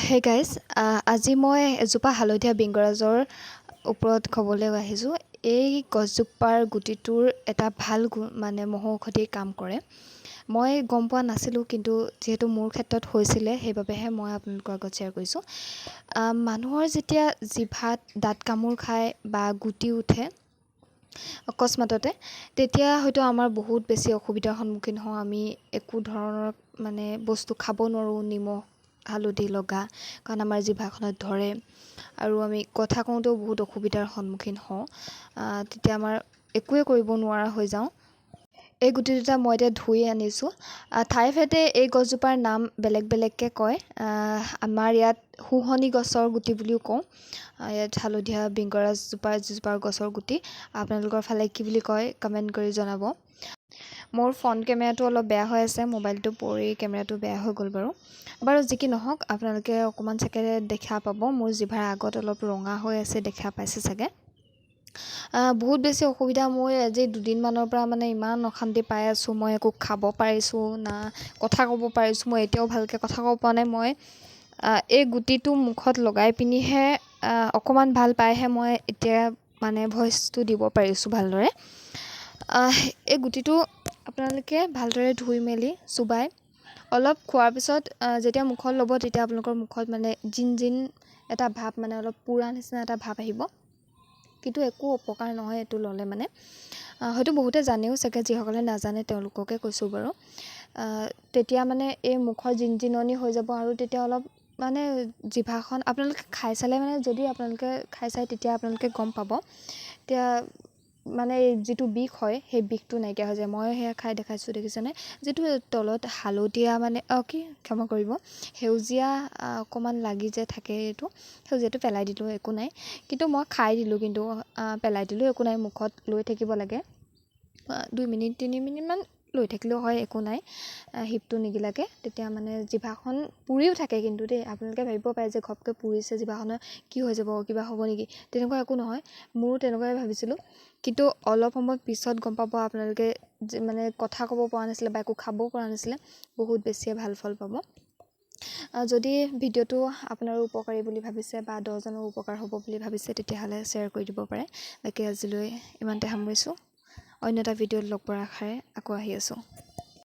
Hey guys, আজি মই এজোপা হালধীয়া বিংগৰাজৰ ওপৰত ক'বলৈ আহিছোঁ। এই গছজোপাৰ গুটিটোৰ এটা ভাল মানে মহৌষধি কাম কৰে। মই গম পোৱা নাছিলোঁ, কিন্তু যিহেতু মোৰ ক্ষেত্ৰত হৈছিলে সেইবাবেহে মই আপোনালোকৰ আগত শ্বেয়াৰ কৰিছোঁ। মানুহৰ যেতিয়া জিভাত দাঁত কামোৰ খায় বা গুটি উঠে অকস্মাততে, তেতিয়া হয়তো আমাৰ বহুত বেছি অসুবিধাৰ সন্মুখীন হওঁ। আমি একো ধৰণৰ মানে বস্তু খাব নোৱাৰোঁ, নিমখ হালধি লগা, কাৰণ আমাৰ জিভাখনত ধৰে আৰু আমি কথা কওঁতেও বহুত অসুবিধাৰ সন্মুখীন হওঁ। তেতিয়া আমাৰ একোৱে কৰিব নোৱাৰা হৈ যাওঁ। এই গুটি দুটা মই এতিয়া ধুই আনিছোঁ। ঠাই ভেদে এই গছজোপাৰ নাম বেলেগ বেলেগকৈ কয়। আমাৰ ইয়াত শুহনি গছৰ গুটি বুলিও কওঁ। ইয়াত হালধীয়া বিংগৰাজজোপাৰ যিজোপা গছৰ গুটি, আপোনালোকৰ ফালে কি বুলি কয় কমেণ্ট কৰি জনাব। মোৰ ফ্ৰণ্ট কেমেৰাটো অলপ বেয়া হৈ আছে, মোবাইলটো পৰি কেমেৰাটো বেয়া হৈ গ'ল বাৰু যি কি নহওক, আপোনালোকে অকণমান চাগে দেখা পাব মোৰ জিভাৰ আগত অলপ ৰঙা হৈ আছে, দেখা পাইছে চাগে। বহুত বেছি অসুবিধা। মই আজি দুদিনমানৰ পৰা মানে ইমান অশান্তি পাই আছোঁ। মই একো খাব পাৰিছোঁ না, কথা ক'ব পাৰিছোঁ। মই এতিয়াও ভালকৈ কথা ক'ব পৰা নাই। মই এই গুটিটো মুখত লগাই পিনিহে অকণমান ভাল পাইহে মই এতিয়া মানে ভইচটো দিব পাৰিছোঁ ভালদৰে। এই গুটিটো আপোনালোকে ভালদৰে ধুই মেলি চোবাই অলপ খোৱাৰ পিছত যেতিয়া মুখত ল'ব, তেতিয়া আপোনালোকৰ মুখত মানে জিন এটা ভাৱ, মানে অলপ পুৰা নিচিনা এটা ভাৱ আহিব। কিন্তু একো অপকাৰ নহয় এইটো ল'লে মানে। হয়তো বহুতে জানেও চাগে, যিসকলে নাজানে তেওঁলোককে কৈছোঁ বাৰু। তেতিয়া মানে এই মুখৰ জিনজিননি হৈ যাব আৰু তেতিয়া অলপ মানে জিভাখন আপোনালোকে খাই চালে, মানে যদি আপোনালোকে খাই চায় তেতিয়া আপোনালোকে গম পাব। এতিয়া মানে যিটো বিষ হয় সেই বিষটো নাইকিয়া হৈ যায়। মই সেয়া খাই দেখাইছোঁ, দেখিছেনে? যিটো তলত হালধীয়া মানে ক্ষমা কৰিব, সেউজীয়া অকণমান লাগি যে থাকে, এইটো সেউজীয়াটো পেলাই দিলোঁ, একো নাই। কিন্তু মই খাই দিলোঁ, কিন্তু পেলাই দিলোঁ, একো নাই। মুখত লৈ থাকিব লাগে 2 মিনিট 3 মিনিটমান লৈ থাকিলেও হয়, একো নাই। হিপটো নিগিলাকৈ তেতিয়া মানে জিভাখন পুৰিও থাকে। কিন্তু দেই, আপোনালোকে ভাবিব পাৰে যে ঘপকৈ পুৰিছে জিভাখনৰ কি হৈ যাব, কিবা হ'ব নেকি? তেনেকুৱা একো নহয়। মোৰো তেনেকুৱাই ভাবিছিলোঁ, কিন্তু অলপ সময় পিছত গম পাব আপোনালোকে মানে কথা ক'ব পৰা নাছিলে বা একো খাবও পৰা নাছিলে, বহুত বেছিয়ে ভাল ফল পাব। যদি ভিডিঅ'টো আপোনাৰো উপকাৰী বুলি ভাবিছে বা 10জনৰ উপকাৰ হ'ব বুলি ভাবিছে, তেতিয়াহ'লে শ্বেয়াৰ কৰি দিব পাৰে। বাকী আজিলৈ ইমানতে সামৰিছোঁ। অন্য এটা ভিডিঅ'ত লগ পোৱাৰ আশাৰে আকৌ আহি আছোঁ।